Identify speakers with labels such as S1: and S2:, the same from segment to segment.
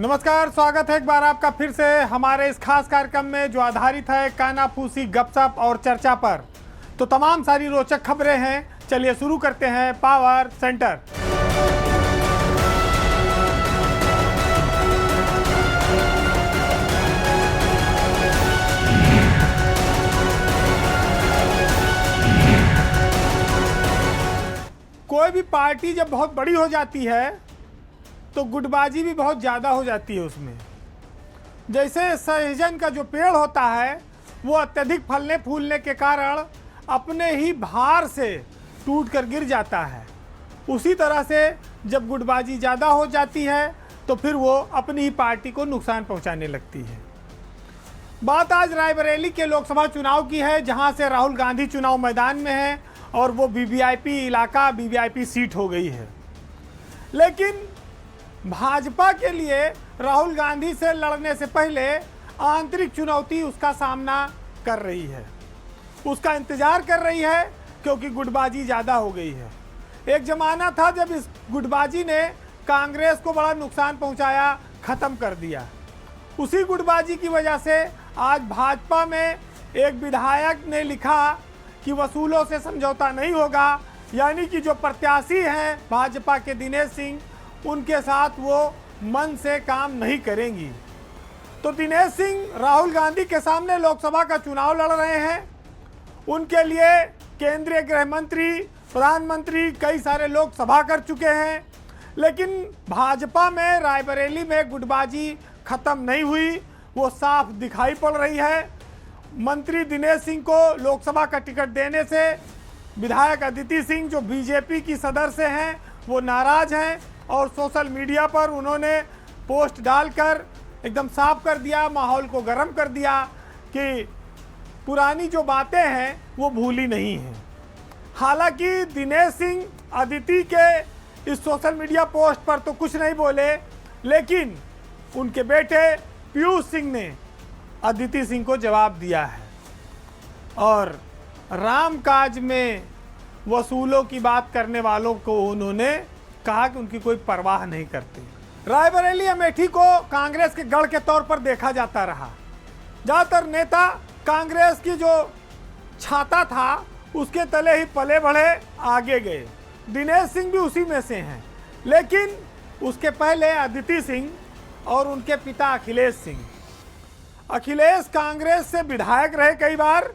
S1: नमस्कार, स्वागत है एक बार आपका फिर से हमारे इस खास कार्यक्रम में जो आधारित है कानाफूसी गपशप और चर्चा पर। तो तमाम सारी रोचक खबरें हैं। चलिए शुरू करते हैं पावर सेंटर। कोई भी पार्टी जब बहुत बड़ी हो जाती है तो गुटबाजी भी बहुत ज़्यादा हो जाती है उसमें। जैसे सहजन का जो पेड़ होता है वो अत्यधिक फलने फूलने के कारण अपने ही भार से टूट कर गिर जाता है। उसी तरह से जब गुटबाजी ज़्यादा हो जाती है तो फिर वो अपनी ही पार्टी को नुकसान पहुंचाने लगती है। बात आज रायबरेली के लोकसभा चुनाव की है, जहां से राहुल गांधी चुनाव मैदान में है और वो वीवीआईपी इलाका, वीवीआईपी सीट हो गई है। लेकिन भाजपा के लिए राहुल गांधी से लड़ने से पहले आंतरिक चुनौती उसका सामना कर रही है, उसका इंतजार कर रही है, क्योंकि गुटबाजी ज़्यादा हो गई है। एक ज़माना था जब इस गुटबाजी ने कांग्रेस को बड़ा नुकसान पहुंचाया, ख़त्म कर दिया। उसी गुटबाजी की वजह से आज भाजपा में एक विधायक ने लिखा कि वसूलों से समझौता नहीं होगा, यानी कि जो प्रत्याशी हैं भाजपा के दिनेश सिंह, उनके साथ वो मन से काम नहीं करेंगी। तो दिनेश सिंह राहुल गांधी के सामने लोकसभा का चुनाव लड़ रहे हैं। उनके लिए केंद्रीय गृह मंत्री, प्रधानमंत्री, कई सारे लोग सभा कर चुके हैं। लेकिन भाजपा में रायबरेली में गुटबाजी खत्म नहीं हुई, वो साफ दिखाई पड़ रही है। मंत्री दिनेश सिंह को लोकसभा का टिकट देने से विधायक अदिति सिंह, जो बीजेपी की सदर से हैं, वो नाराज हैं और सोशल मीडिया पर उन्होंने पोस्ट डालकर एकदम साफ कर दिया, माहौल को गर्म कर दिया कि पुरानी जो बातें हैं वो भूली नहीं हैं। हालांकि दिनेश सिंह अदिति के इस सोशल मीडिया पोस्ट पर तो कुछ नहीं बोले, लेकिन उनके बेटे पीयूष सिंह ने अदिति सिंह को जवाब दिया है और रामकाज में वसूलों की बात करने वालों को उन्होंने कहा कि उनकी कोई परवाह नहीं करती। रायबरेली अमेठी को कांग्रेस के गढ़ के तौर पर देखा जाता रहा। ज़्यादातर नेता कांग्रेस की जो छाता था उसके तले ही पले बढ़े, आगे गए। दिनेश सिंह भी उसी में से हैं। लेकिन उसके पहले अदिति सिंह और उनके पिता अखिलेश सिंह। अखिलेश कांग्रेस से विधायक रहे, कई बार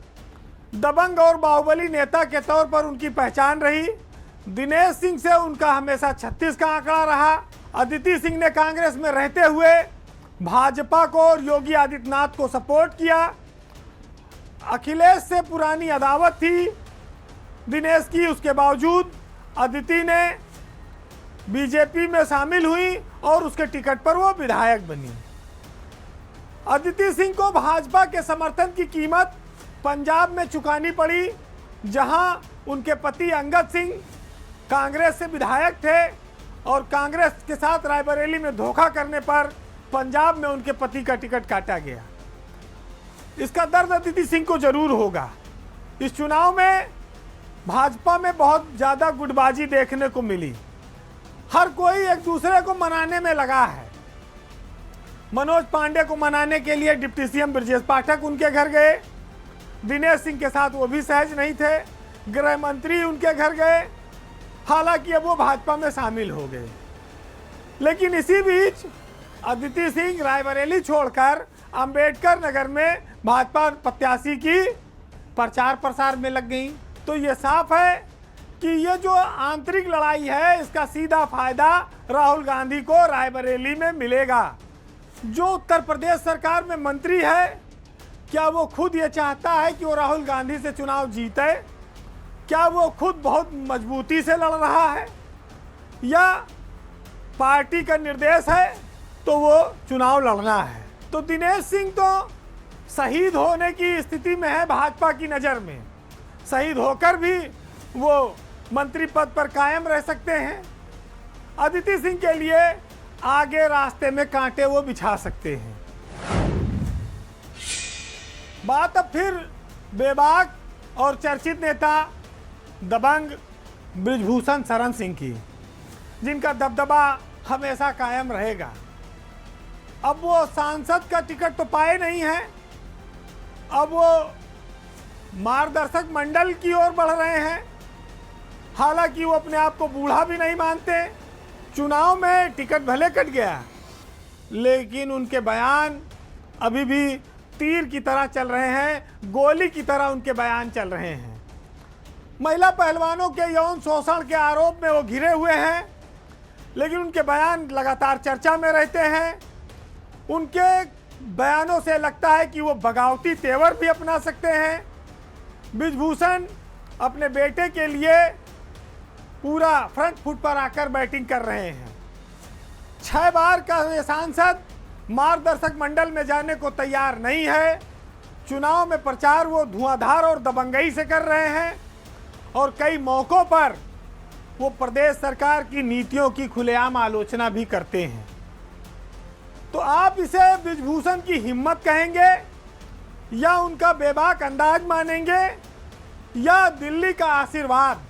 S1: दबंग और बाहुबली नेता के तौर पर उनकी पहचान रही। दिनेश सिंह से उनका हमेशा 36 का आंकड़ा रहा। अदिति सिंह ने कांग्रेस में रहते हुए भाजपा को और योगी आदित्यनाथ को सपोर्ट किया। अखिलेश से पुरानी अदावत थी दिनेश की, उसके बावजूद अदिति ने बीजेपी में शामिल हुई और उसके टिकट पर वो विधायक बनी। अदिति सिंह को भाजपा के समर्थन की कीमत पंजाब में चुकानी पड़ी, जहां उनके पति अंगद सिंह कांग्रेस से विधायक थे और कांग्रेस के साथ रायबरेली में धोखा करने पर पंजाब में उनके पति का टिकट काटा गया। इसका दर्द अदिति सिंह को जरूर होगा। इस चुनाव में भाजपा में बहुत ज़्यादा गुटबाजी देखने को मिली। हर कोई एक दूसरे को मनाने में लगा है। मनोज पांडे को मनाने के लिए डिप्टी सीएम ब्रजेश पाठक उनके घर गए। दिनेश सिंह के साथ वो भी सहज नहीं थे। गृह मंत्री उनके घर गए, हालांकि अब वो भाजपा में शामिल हो गए। लेकिन इसी बीच अदिति सिंह रायबरेली छोड़कर अंबेडकर नगर में भाजपा प्रत्याशी की प्रचार प्रसार में लग गई। तो ये साफ है कि ये जो आंतरिक लड़ाई है, इसका सीधा फायदा राहुल गांधी को रायबरेली में मिलेगा। जो उत्तर प्रदेश सरकार में मंत्री है, क्या वो खुद ये चाहता है कि वो राहुल गांधी से चुनाव जीते? क्या वो खुद बहुत मजबूती से लड़ रहा है, या पार्टी का निर्देश है तो वो चुनाव लड़ना है? तो दिनेश सिंह तो शहीद होने की स्थिति में है भाजपा की नज़र में। शहीद होकर भी वो मंत्री पद पर कायम रह सकते हैं। अदिति सिंह के लिए आगे रास्ते में कांटे वो बिछा सकते हैं। बात अब फिर बेबाक और चर्चित नेता दबंग बृजभूषण शरण सिंह की, जिनका दबदबा हमेशा कायम रहेगा। अब वो सांसद का टिकट तो पाए नहीं है, अब वो मार्गदर्शक मंडल की ओर बढ़ रहे हैं। हालांकि वो अपने आप को बूढ़ा भी नहीं मानते। चुनाव में टिकट भले कट गया, लेकिन उनके बयान अभी भी तीर की तरह चल रहे हैं, गोली की तरह उनके बयान चल रहे हैं। महिला पहलवानों के यौन शोषण के आरोप में वो घिरे हुए हैं, लेकिन उनके बयान लगातार चर्चा में रहते हैं। उनके बयानों से लगता है कि वो बगावती तेवर भी अपना सकते हैं। बृजभूषण अपने बेटे के लिए पूरा फ्रंट फुट पर आकर बैटिंग कर रहे हैं। 6 बार का ये सांसद मार्गदर्शक मंडल में जाने को तैयार नहीं है। चुनाव में प्रचार वो धुआंधार और दबंगई से कर रहे हैं, और कई मौकों पर वो प्रदेश सरकार की नीतियों की खुलेआम आलोचना भी करते हैं। तो आप इसे बृजभूषण की हिम्मत कहेंगे, या उनका बेबाक अंदाज मानेंगे, या दिल्ली का आशीर्वाद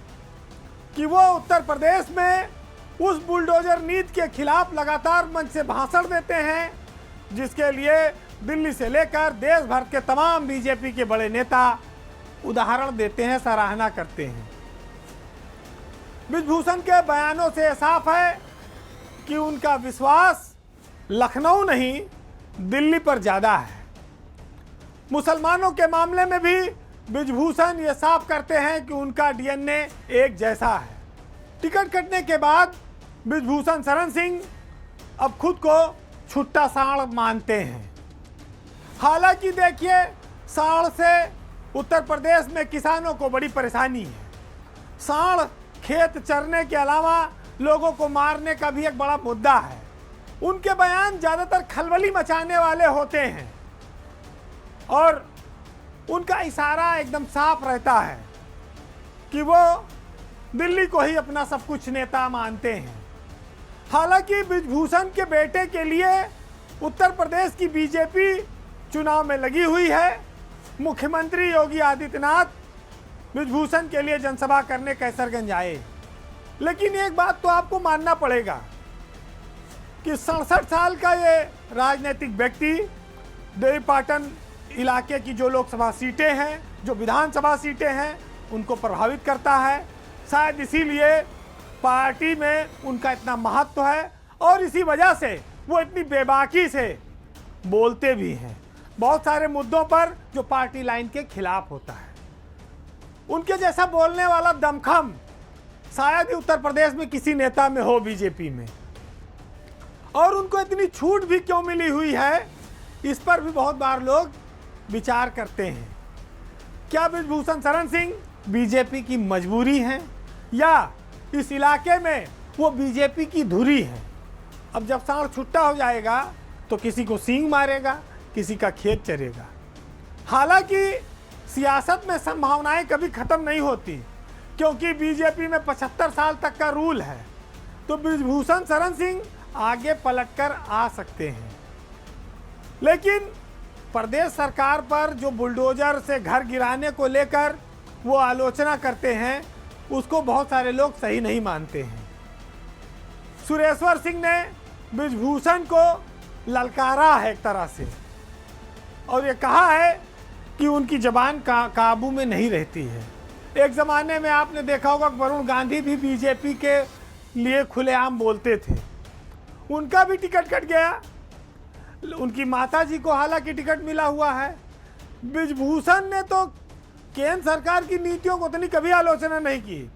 S1: कि वो उत्तर प्रदेश में उस बुलडोजर नीति के खिलाफ लगातार मंच से भाषण देते हैं, जिसके लिए दिल्ली से लेकर देश भर के तमाम बीजेपी के बड़े नेता उदाहरण देते हैं, सराहना करते हैं। बृजभूषण के बयानों से साफ है कि उनका विश्वास लखनऊ नहीं, दिल्ली पर ज़्यादा है। मुसलमानों के मामले में भी बृजभूषण ये साफ करते हैं कि उनका डीएनए एक जैसा है। टिकट कटने के बाद बृजभूषण शरण सिंह अब खुद को छुट्टा सांड मानते हैं। हालांकि देखिए, सांड से उत्तर प्रदेश में किसानों को बड़ी परेशानी है। सांड खेत चरने के अलावा लोगों को मारने का भी एक बड़ा मुद्दा है। उनके बयान ज़्यादातर खलबली मचाने वाले होते हैं, और उनका इशारा एकदम साफ रहता है कि वो दिल्ली को ही अपना सब कुछ नेता मानते हैं। हालांकि बृजभूषण के बेटे के लिए उत्तर प्रदेश की बीजेपी चुनाव में लगी हुई है। मुख्यमंत्री योगी आदित्यनाथ बृजभूषण के लिए जनसभा करने कैसरगंज आए, लेकिन एक बात तो आपको मानना पड़ेगा कि 67 साल का ये राजनीतिक व्यक्ति देवीपाटन इलाके की जो लोकसभा सीटें हैं, जो विधानसभा सीटें हैं, उनको प्रभावित करता है। शायद इसीलिए पार्टी में उनका इतना महत्व है, और इसी वजह से वो इतनी बेबाकी से बोलते भी हैं बहुत सारे मुद्दों पर जो पार्टी लाइन के खिलाफ होता है। उनके जैसा बोलने वाला दमखम शायद ही उत्तर प्रदेश में किसी नेता में हो बीजेपी में। और उनको इतनी छूट भी क्यों मिली हुई है, इस पर भी बहुत बार लोग विचार करते हैं। क्या बृजभूषण शरण सिंह बीजेपी की मजबूरी है, या इस इलाके में वो बीजेपी की धुरी है? अब जब सांड छुट्टा हो जाएगा तो किसी को सींग मारेगा, किसी का खेत चरेगा। हालांकि सियासत में संभावनाएं कभी खत्म नहीं होती, क्योंकि बीजेपी में 75 साल तक का रूल है। तो बृजभूषण शरण सिंह आगे पलटकर आ सकते हैं, लेकिन प्रदेश सरकार पर जो बुलडोजर से घर गिराने को लेकर वो आलोचना करते हैं, उसको बहुत सारे लोग सही नहीं मानते हैं। सुरेश्वर सिंह ने बृजभूषण को ललकारा है एक तरह से, और ये कहा है कि उनकी जबान काबू में नहीं रहती है। एक ज़माने में आपने देखा होगा कि वरुण गांधी भी बीजेपी के लिए खुलेआम बोलते थे। उनका भी टिकट कट गया। उनकी माताजी को हालांकि टिकट मिला हुआ है। बृजभूषण ने तो केंद्र सरकार की नीतियों को उतनी कभी आलोचना नहीं की,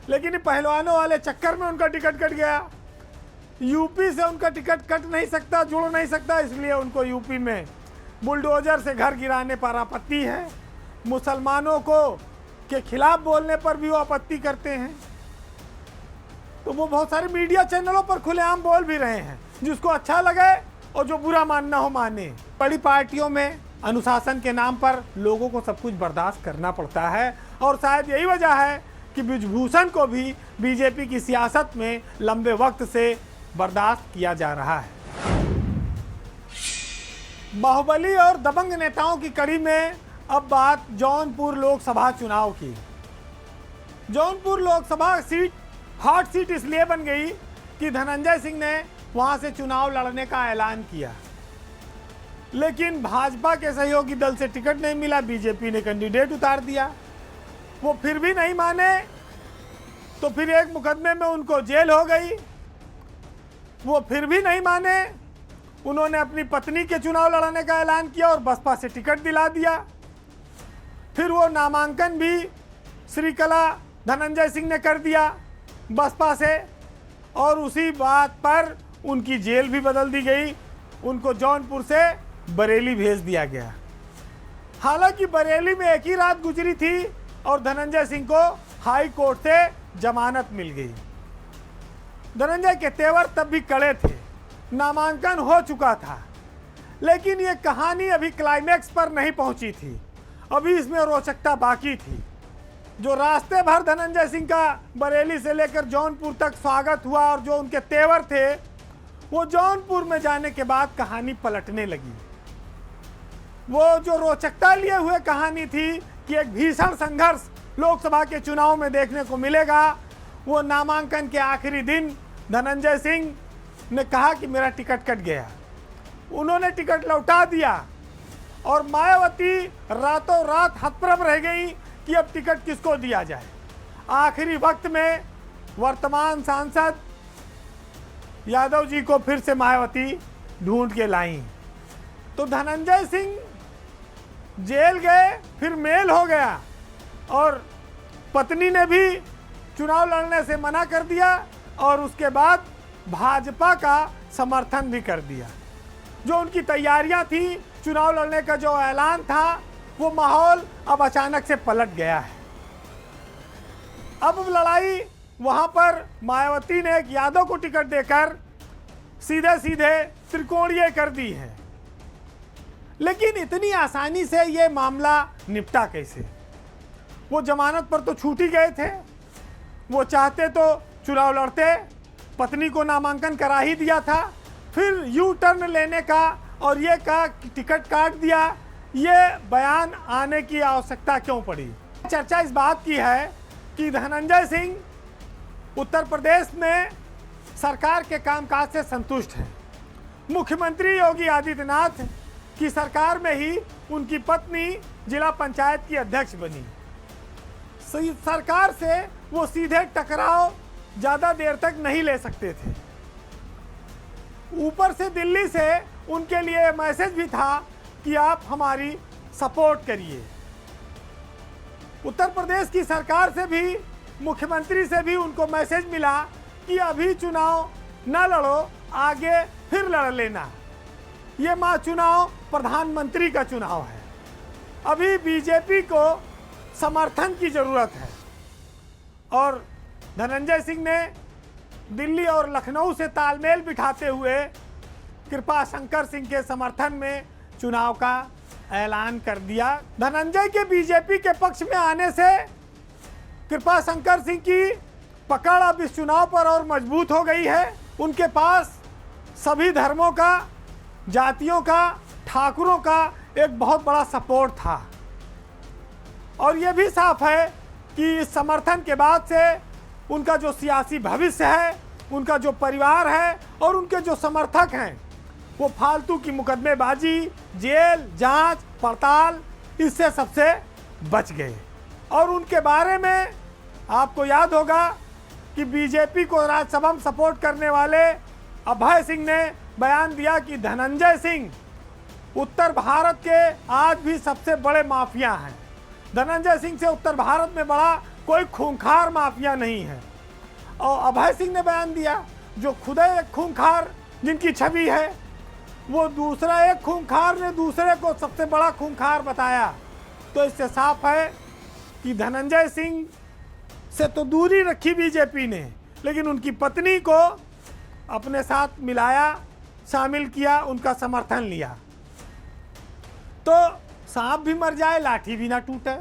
S1: लेकिन पहलवानों वाले चक्कर में उनका टिकट कट गया। यूपी से उनका टिकट कट नहीं सकता, जुड़ नहीं सकता, इसलिए उनको यूपी में बुलडोजर से घर गिराने पर आपत्ति है। मुसलमानों को के खिलाफ बोलने पर भी वो आपत्ति करते हैं। तो वो बहुत सारे मीडिया चैनलों पर खुलेआम बोल भी रहे हैं, जिसको अच्छा लगे और जो बुरा मानना हो माने। बड़ी पार्टियों में अनुशासन के नाम पर लोगों को सब कुछ बर्दाश्त करना पड़ता है, और शायद यही वजह है कि बृजभूषण को भी बीजेपी की सियासत में लंबे वक्त से बर्दाश्त किया जा रहा है। बाहुबली और दबंग नेताओं की कड़ी में अब बात जौनपुर लोकसभा चुनाव की। Jaunpur Lok Sabha seat hot seat इसलिए बन गई कि धनंजय सिंह ने वहां से चुनाव लड़ने का ऐलान किया। लेकिन भाजपा के सहयोगी दल से टिकट नहीं मिला, बीजेपी ने कैंडिडेट उतार दिया। वो फिर भी नहीं माने तो फिर एक मुकदमे में उनको जेल हो गई। वो फिर भी नहीं माने, उन्होंने अपनी पत्नी के चुनाव लड़ने का ऐलान किया और बसपा से टिकट दिला दिया। फिर वो नामांकन भी श्रीकला धनंजय सिंह ने कर दिया बसपा से, और उसी बात पर उनकी जेल भी बदल दी गई, उनको जौनपुर से बरेली भेज दिया गया। हालांकि बरेली में एक ही रात गुजरी थी और धनंजय सिंह को हाई कोर्ट से जमानत मिल गई। धनंजय के तेवर तब भी कड़े थे, नामांकन हो चुका था, लेकिन ये कहानी अभी क्लाइमैक्स पर नहीं पहुंची थी, अभी इसमें रोचकता बाकी थी। जो रास्ते भर धनंजय सिंह का बरेली से लेकर जौनपुर तक स्वागत हुआ और जो उनके तेवर थे, वो जौनपुर में जाने के बाद कहानी पलटने लगी। वो जो रोचकता लिए हुए कहानी थी कि एक भीषण संघर्ष लोकसभा के चुनाव में देखने को मिलेगा, वो नामांकन के आखिरी दिन धनंजय सिंह ने कहा कि मेरा टिकट कट गया। उन्होंने टिकट लौटा दिया और मायावती रातों रात हतप्रभ रह गई कि अब टिकट किसको दिया जाए। आखिरी वक्त में वर्तमान सांसद यादव जी को फिर से मायावती ढूंढ के लाई, तो धनंजय सिंह जेल गए, फिर मेल हो गया और पत्नी ने भी चुनाव लड़ने से मना कर दिया और उसके बाद भाजपा का समर्थन भी कर दिया। जो उनकी तैयारियां थी, चुनाव लड़ने का जो ऐलान था, वो माहौल अब अचानक से पलट गया है। अब लड़ाई वहां पर मायावती ने एक यादव को टिकट देकर सीधे सीधे त्रिकोणीय कर दी है। लेकिन इतनी आसानी से ये मामला निपटा कैसे? वो जमानत पर तो छूट ही गए थे, वो चाहते तो चुनाव लड़ते, पत्नी को नामांकन करा ही दिया था, फिर यू टर्न लेने का और ये का टिकट काट दिया, ये बयान आने की आवश्यकता क्यों पड़ी? चर्चा इस बात की है कि धनंजय सिंह उत्तर प्रदेश में सरकार के कामकाज से संतुष्ट हैं। मुख्यमंत्री योगी आदित्यनाथ की सरकार में ही उनकी पत्नी जिला पंचायत की अध्यक्ष बनी। सरकार से वो सीधे टकराव ज़्यादा देर तक नहीं ले सकते थे। ऊपर से दिल्ली से उनके लिए मैसेज भी था कि आप हमारी सपोर्ट करिए। उत्तर प्रदेश की सरकार से भी, मुख्यमंत्री से भी उनको मैसेज मिला कि अभी चुनाव न लड़ो, आगे फिर लड़ लेना। ये चुनाव प्रधानमंत्री का चुनाव है, अभी बीजेपी को समर्थन की ज़रूरत है। और धनंजय सिंह ने दिल्ली और लखनऊ से तालमेल बिठाते हुए कृपा शंकर सिंह के समर्थन में चुनाव का ऐलान कर दिया। धनंजय के बीजेपी के पक्ष में आने से कृपा शंकर सिंह की पकड़ अब इस चुनाव पर और मजबूत हो गई है। उनके पास सभी धर्मों का, जातियों का, ठाकुरों का एक बहुत बड़ा सपोर्ट था। और ये भी साफ है कि इस समर्थन के बाद से उनका जो सियासी भविष्य है, उनका जो परिवार है और उनके जो समर्थक हैं, वो फालतू की मुकदमेबाजी, जेल, जांच, पड़ताल, इससे सबसे बच गए। और उनके बारे में आपको याद होगा कि बीजेपी को राज्यसभा में सपोर्ट करने वाले अभय सिंह ने बयान दिया कि धनंजय सिंह उत्तर भारत के आज भी सबसे बड़े माफिया हैं। धनंजय सिंह से उत्तर भारत में बड़ा कोई खूंखार माफिया नहीं है। और अभय सिंह ने बयान दिया, जो खुद एक खूंखार जिनकी छवि है, वो दूसरा एक खूंखार ने दूसरे को सबसे बड़ा खूंखार बताया। तो इससे साफ है कि धनंजय सिंह से तो दूरी रखी बीजेपी ने, लेकिन उनकी पत्नी को अपने साथ मिलाया, शामिल किया, उनका समर्थन लिया। तो सांप भी मर जाए, लाठी भी ना टूटे।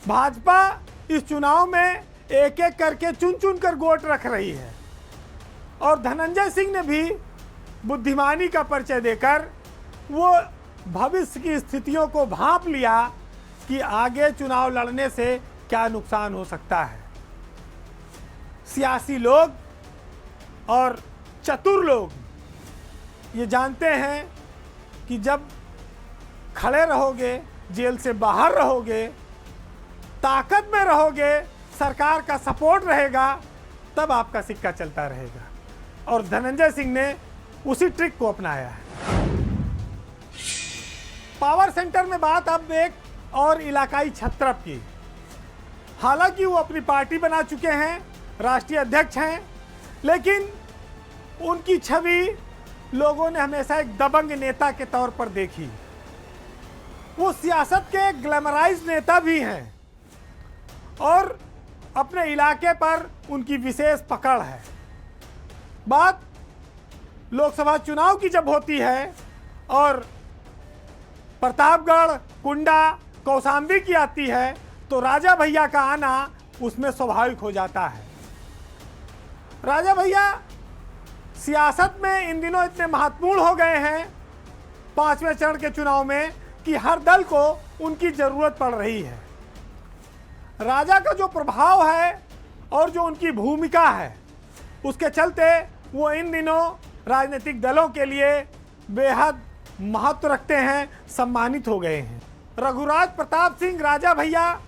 S1: भाजपा इस चुनाव में एक एक करके चुन चुन कर गोट रख रही है और धनंजय सिंह ने भी बुद्धिमानी का परिचय देकर वो भविष्य की स्थितियों को भांप लिया कि आगे चुनाव लड़ने से क्या नुकसान हो सकता है। सियासी लोग और चतुर लोग ये जानते हैं कि जब खड़े रहोगे, जेल से बाहर रहोगे, ताकत में रहोगे, सरकार का सपोर्ट रहेगा, तब आपका सिक्का चलता रहेगा। और धनंजय सिंह ने उसी ट्रिक को अपनाया है। पावर सेंटर में बात अब एक और इलाकाई छत्रप की। हालांकि वो अपनी पार्टी बना चुके हैं, राष्ट्रीय अध्यक्ष हैं, लेकिन उनकी छवि लोगों ने हमेशा एक दबंग नेता के तौर पर देखी। वो सियासत के ग्लैमराइज नेता भी हैं और अपने इलाके पर उनकी विशेष पकड़ है। बात लोकसभा चुनाव की जब होती है और प्रतापगढ़, कुंडा, कौशाम्बी की आती है, तो राजा भैया का आना उसमें स्वाभाविक हो जाता है। राजा भैया सियासत में इन दिनों इतने महत्वपूर्ण हो गए हैं 5वें चरण के चुनाव में कि हर दल को उनकी ज़रूरत पड़ रही है। राजा का जो प्रभाव है और जो उनकी भूमिका है, उसके चलते वो इन दिनों राजनीतिक दलों के लिए बेहद महत्व रखते हैं, सम्मानित हो गए हैं। रघुराज प्रताप सिंह राजा भैया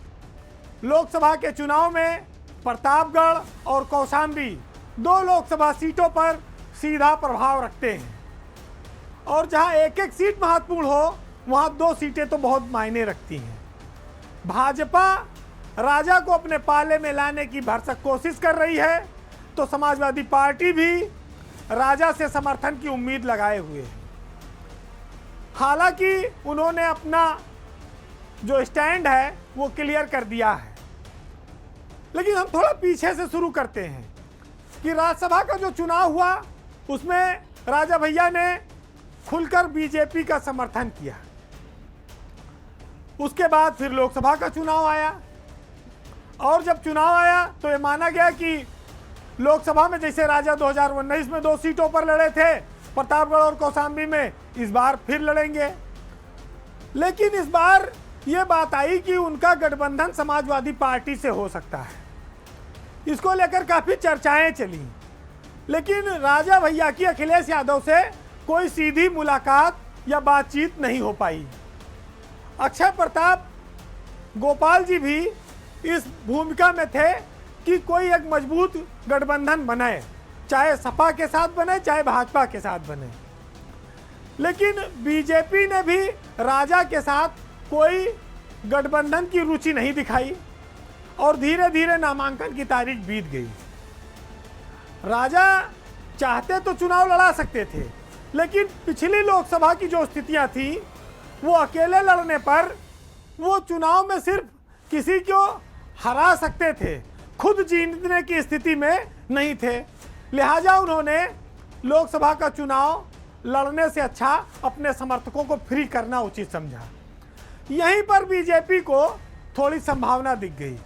S1: लोकसभा के चुनाव में प्रतापगढ़ और कौशाम्बी 2 लोकसभा सीटों पर सीधा प्रभाव रखते हैं और जहां एक एक सीट महत्वपूर्ण हो, वहां 2 सीटें तो बहुत मायने रखती हैं। भाजपा राजा को अपने पाले में लाने की भरसक कोशिश कर रही है, तो समाजवादी पार्टी भी राजा से समर्थन की उम्मीद लगाए हुए है। हालांकि उन्होंने अपना जो स्टैंड है वो क्लियर कर दिया है, लेकिन हम थोड़ा पीछे से शुरू करते हैं कि राज्यसभा का जो चुनाव हुआ उसमें राजा भैया ने खुलकर बीजेपी का समर्थन किया। उसके बाद फिर लोकसभा का चुनाव आया और जब चुनाव आया तो ये माना गया कि लोकसभा में जैसे राजा 2019 में 2 सीटों पर लड़े थे, प्रतापगढ़ और कौशाम्बी में इस बार फिर लड़ेंगे। लेकिन इस बार ये बात आई कि उनका गठबंधन समाजवादी पार्टी से हो सकता है। इसको लेकर काफ़ी चर्चाएं चली, लेकिन राजा भैया की अखिलेश यादव से कोई सीधी मुलाकात या बातचीत नहीं हो पाई। अक्षय प्रताप गोपाल जी भी इस भूमिका में थे कि कोई एक मजबूत गठबंधन बने, चाहे सपा के साथ बने चाहे भाजपा के साथ बने। लेकिन बीजेपी ने भी राजा के साथ कोई गठबंधन की रुचि नहीं दिखाई और धीरे धीरे नामांकन की तारीख बीत गई। राजा चाहते तो चुनाव लड़ा सकते थे, लेकिन पिछली लोकसभा की जो स्थितियां थी वो अकेले लड़ने पर वो चुनाव में सिर्फ किसी को हरा सकते थे, खुद जीतने की स्थिति में नहीं थे। लिहाजा उन्होंने लोकसभा का चुनाव लड़ने से अच्छा अपने समर्थकों को फ्री करना उचित समझा। यहीं पर बीजेपी को थोड़ी संभावना दिख गई।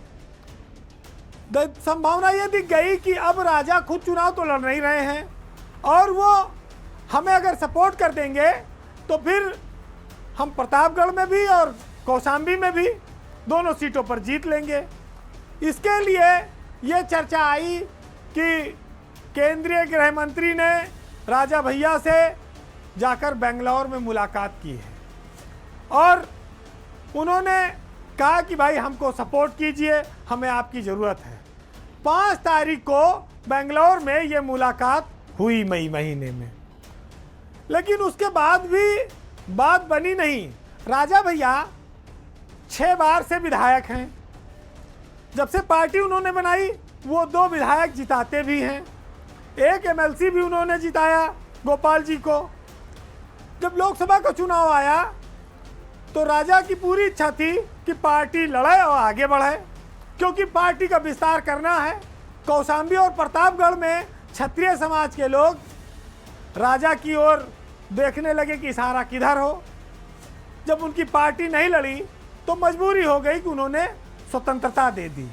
S1: संभावना ये दिख गई कि अब राजा खुद चुनाव तो लड़ नहीं रहे हैं और वो हमें अगर सपोर्ट कर देंगे तो फिर हम प्रतापगढ़ में भी और कौशाम्बी में भी दोनों सीटों पर जीत लेंगे। इसके लिए ये चर्चा आई कि केंद्रीय गृह मंत्री ने राजा भैया से जाकर बेंगलौर में मुलाकात की है और उन्होंने कहा कि भाई हमको सपोर्ट कीजिए, हमें आपकी ज़रूरत है। 5 तारीख को बेंगलौर में ये मुलाकात हुई मई महीने में, लेकिन उसके बाद भी बात बनी नहीं। राजा भैया 6 बार से विधायक हैं। जब से पार्टी उन्होंने बनाई वो 2 विधायक जिताते भी हैं, एक एमएलसी भी उन्होंने जिताया गोपाल जी को। जब लोकसभा का चुनाव आया तो राजा की पूरी इच्छा थी कि पार्टी लड़े और आगे बढ़े, क्योंकि पार्टी का विस्तार करना है। कौशाम्बी और प्रतापगढ़ में क्षत्रिय समाज के लोग राजा की ओर देखने लगे कि इशारा किधर हो। जब उनकी पार्टी नहीं लड़ी तो मजबूरी हो गई कि उन्होंने स्वतंत्रता दे दी।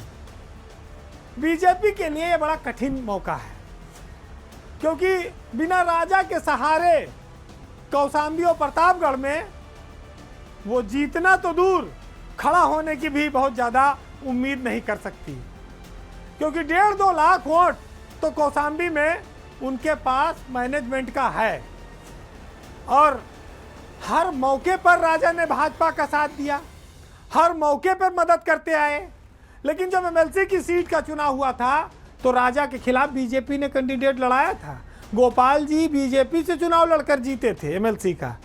S1: बीजेपी के लिए ये बड़ा कठिन मौका है, क्योंकि बिना राजा के सहारे कौशाम्बी और प्रतापगढ़ में वो जीतना तो दूर, खड़ा होने की भी बहुत ज़्यादा उम्मीद नहीं कर सकती, क्योंकि 1.5-2 लाख वोट तो कौशाम्बी में उनके पास मैनेजमेंट का है और हर मौके पर राजा ने भाजपा का साथ दिया, हर मौके पर मदद करते आए। लेकिन जब एमएलसी की सीट का चुनाव हुआ था तो राजा के खिलाफ बीजेपी ने कैंडिडेट लड़ाया था। गोपाल जी बीजेपी से चुनाव लड़कर जीते थे एमएलसी का।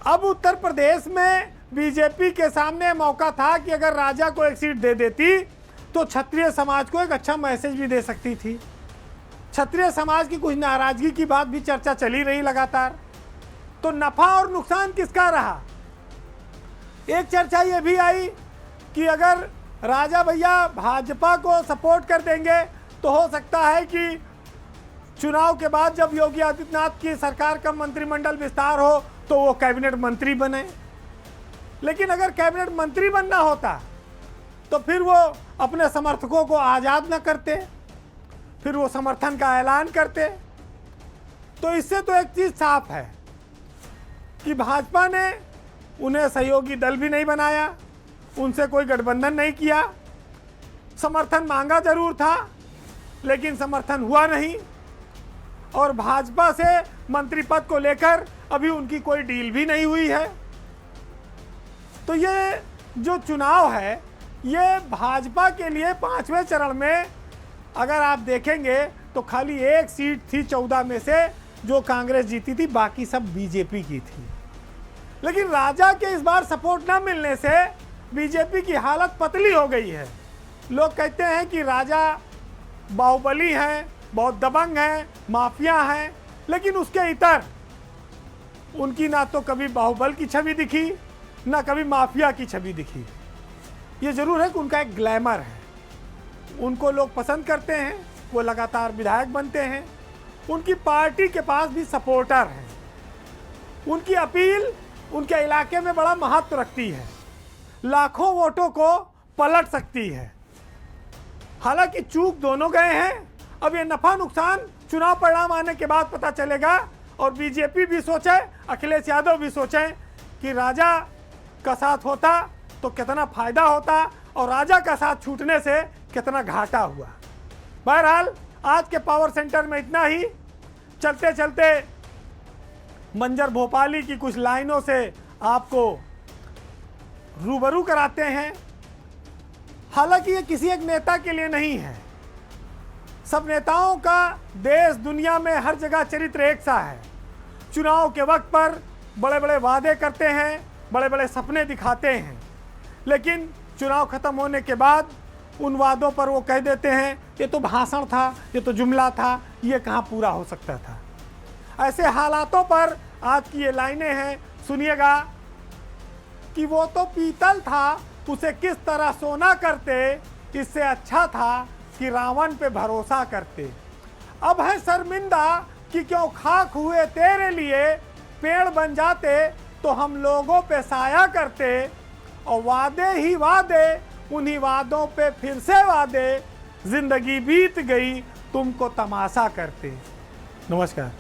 S1: अब उत्तर प्रदेश में बीजेपी के सामने मौका था कि अगर राजा को एक सीट दे देती तो क्षत्रिय समाज को एक अच्छा मैसेज भी दे सकती थी। क्षत्रिय समाज की कुछ नाराजगी की बात भी चर्चा चली रही लगातार। तो नफा और नुकसान किसका रहा? एक चर्चा ये भी आई कि अगर राजा भैया भाजपा को सपोर्ट कर देंगे तो हो सकता है कि चुनाव के बाद जब योगी आदित्यनाथ की सरकार का मंत्रिमंडल विस्तार हो तो वो कैबिनेट मंत्री बने। लेकिन अगर कैबिनेट मंत्री बनना होता तो फिर वो अपने समर्थकों को आज़ाद न करते, फिर वो समर्थन का ऐलान करते। तो इससे तो एक चीज़ साफ है कि भाजपा ने उन्हें सहयोगी दल भी नहीं बनाया, उनसे कोई गठबंधन नहीं किया। समर्थन मांगा जरूर था लेकिन समर्थन हुआ नहीं, और भाजपा से मंत्री पद को लेकर अभी उनकी कोई डील भी नहीं हुई है। तो ये जो चुनाव है ये भाजपा के लिए 5वें चरण में अगर आप देखेंगे तो खाली एक सीट थी 14 में से जो कांग्रेस जीती थी, बाकी सब बीजेपी की थी। लेकिन राजा के इस बार सपोर्ट ना मिलने से बीजेपी की हालत पतली हो गई है। लोग कहते हैं कि राजा बाहुबली हैं, बहुत दबंग हैं, माफिया हैं, लेकिन उसके इतर उनकी ना तो कभी बाहुबल की छवि दिखी ना कभी माफिया की छवि दिखी। ये जरूर है कि उनका एक ग्लैमर है, उनको लोग पसंद करते हैं, वो लगातार विधायक बनते हैं, उनकी पार्टी के पास भी सपोर्टर हैं, उनकी अपील उनके इलाके में बड़ा महत्व रखती है, लाखों वोटों को पलट सकती है। हालांकि चूक दोनों गए हैं, अब ये नफा नुकसान चुनाव परिणाम आने के बाद पता चलेगा। और बीजेपी भी सोचे, अखिलेश यादव भी सोचें कि राजा का साथ होता तो कितना फायदा होता और राजा का साथ छूटने से कितना घाटा हुआ। बहरहाल आज के पावर सेंटर में इतना ही। चलते चलते मंजर भोपाली की कुछ लाइनों से आपको रूबरू कराते हैं। हालांकि ये किसी एक नेता के लिए नहीं है, सब नेताओं का देश दुनिया में हर जगह चरित्र एक सा है। चुनाव के वक्त पर बड़े बड़े वादे करते हैं, बड़े बड़े सपने दिखाते हैं, लेकिन चुनाव खत्म होने के बाद उन वादों पर वो कह देते हैं ये तो भाषण था, ये तो जुमला था, ये कहाँ पूरा हो सकता था। ऐसे हालातों पर आज की ये लाइनें हैं, सुनिएगा कि वो तो पीतल था, उसे किस तरह सोना करते, इससे अच्छा था कि रावण पे भरोसा करते। अब है शर्मिंदा कि क्यों खाक हुए तेरे लिए, पेड़ बन जाते तो हम लोगों पे साया करते। और वादे ही वादे, उन्हीं वादों पे फिर से वादे, जिंदगी बीत गई तुमको तमाशा करते। नमस्कार।